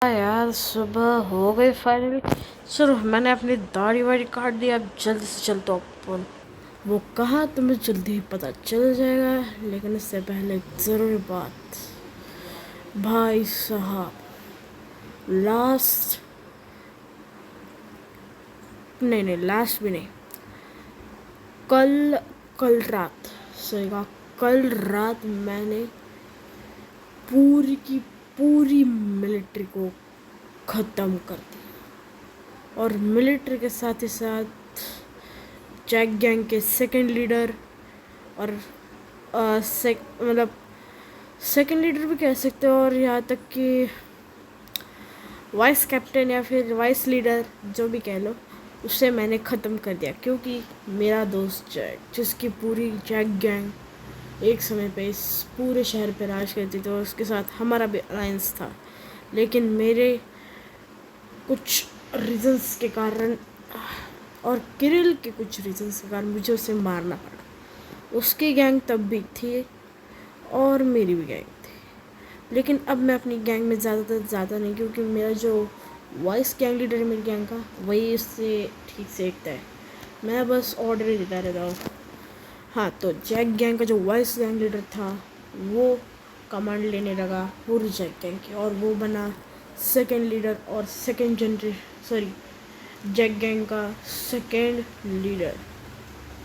यार सुबह हो गई फाइनली। चलो मैंने अपनी दाढ़ी वाड़ी काट दी, अब जल्दी से चलता हूँ अपन। वो कहाँ तुम्हें जल्दी ही पता चल जाएगा, लेकिन इससे पहले एक ज़रूरी बात। भाई साहब, लास्ट नहीं, लास्ट भी नहीं, कल कल रात सही कहा, कल रात मैंने पूरी की पूरी मिलिट्री को ख़त्म कर दिया। और मिलिट्री के साथ ही साथ जैक गैंग के सेकंड लीडर और मतलब सेकंड लीडर भी कह सकते हो, और यहाँ तक कि वाइस कैप्टन या फिर वाइस लीडर जो भी कह लो, उसे मैंने ख़त्म कर दिया। क्योंकि मेरा दोस्त जैक, जिसकी पूरी जैक गैंग एक समय पे इस पूरे शहर पे राज करती थी, और उसके साथ हमारा भी अलायंस था, लेकिन मेरे कुछ रीजंस के कारण और किरिल के कुछ रीजंस के कारण मुझे उसे मारना पड़ा। उसकी गैंग तब भी थी और मेरी भी गैंग थी, लेकिन अब मैं अपनी गैंग में ज़्यादा नहीं, क्योंकि मेरा जो वाइस गैंग लीडर है मेरी गैंग का, वही उससे ठीक से एकता है। मैं बस ऑर्डर ही देता रहता हूँ। हाँ, तो जैक गैंग का जो वाइस गैंग लीडर था, वो कमांड लेने लगा पूरी जैक गैंग की, और वो बना सेकंड लीडर और जैक गैंग का second leader.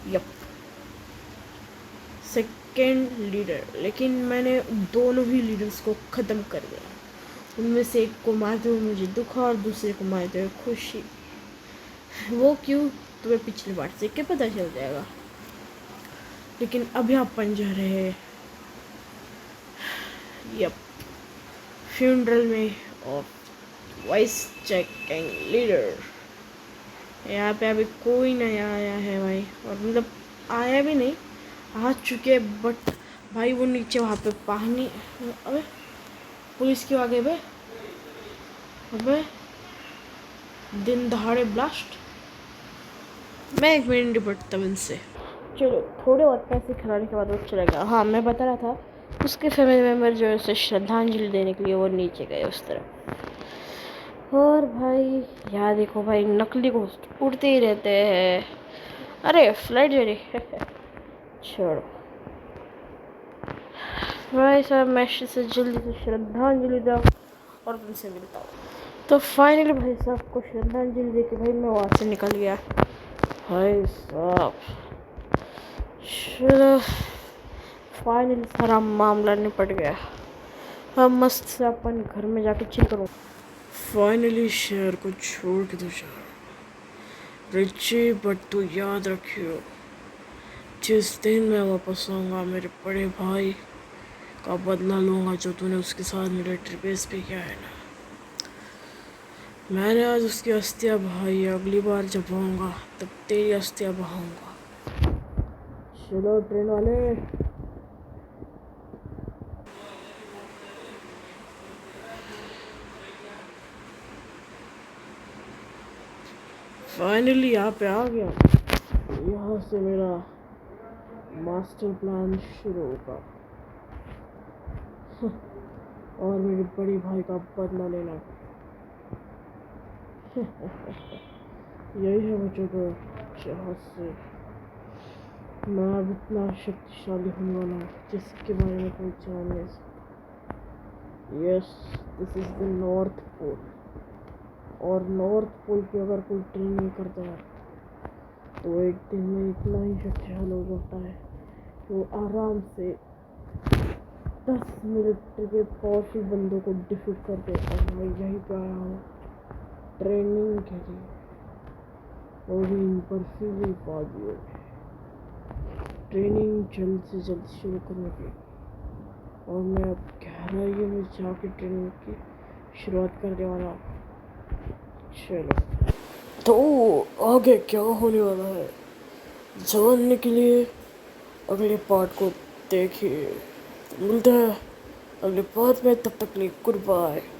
Yup, second leader. लेकिन मैंने दोनों ही लीडर्स को ख़त्म कर दिया। उनमें से एक को मारते हुए मुझे दुख और दूसरे को मारते हुए खुशी। वो क्यों, तुम्हें पिछली बार से क्या पता चल जाएगा। लेकिन अभी अपन जा रहे हैं यप फ्यूनरल में of vice Jack gang leader. यहाँ पे अभी कोई नहीं आया है भाई, और मतलब आया भी नहीं, आ चुके, बट भाई वो नीचे वहाँ पे पानी। अबे पुलिस क्यों आ गए बे? अबे दिन दहाड़े ब्लास्ट। मैं एक मिनट निपटता हूँ इनसे। चलो, थोड़े और पैसे खिलाने के बाद वो चला गया। हाँ, मैं बता रहा था, उसके फैमिली मेम्बर जो है उसे श्रद्धांजलि देने के लिए वो नीचे गए उस तरफ। और भाई यहाँ देखो भाई, नकली घोस्ट उड़ते ही रहते हैं। अरे फ्लाइट जा रही छोड़ो भाई साहब, मैं से जल्दी से श्रद्धांजलि दो और तुमसे मिलता हूँ। तो फाइनली भाई साहब को श्रद्धांजलि दे के भाई मैं वहाँ से निकल गया। भाई साहब चलो, फाइनली सारा मामला निपट गया। अब मस्त से अपन घर में जाके चिल करूँ। फाइनली शहर को छोड़ के तो जा रिची, बट तू याद रखियो, जिस दिन मैं वापस आऊँगा मेरे बड़े भाई का बदला लूँगा जो तूने उसके साथ मिलिट्री बेस पे किया है ना। मैंने आज उसकी अस्थियाँ बहाई, अगली बार जब आऊँगा तब तेरी अस्थियाँ बहाऊँगा। चलो ट्रेन वाले। फाइनली यहाँ पे आ गया। यहाँ से मेरा मास्टर प्लान शुरू होगा और मेरे बड़े भाई का बदला लेना। यही है वो जगह जहाँ से मैं अब इतना शक्तिशाली होने वाला हूँ जिसके बारे में कोई जान नहीं सकता। Yes, this is the North Pole. और नॉर्थ पोल पे अगर कोई ट्रेनिंग करता है तो एक दिन में इतना ही शक्तिशाली हो जाता है कि वो आराम से 10 मिनट के पावरफुल बंदों को डिफीट कर देता है। मैं यही पे आया हूँ ट्रेनिंग के लिए, और इन बर्फीली वादियों में ट्रेनिंग जल्द से जल्द शुरू करने की। और मैं अब गहराइयों में जाके ट्रेनिंग की शुरुआत करने वाला हूँ। चलो, तो आगे क्या होने वाला है जानने के लिए अगले पार्ट को देखिए। मिलते हैं अगले पार्ट में, तब तक के लिए गुड बाय।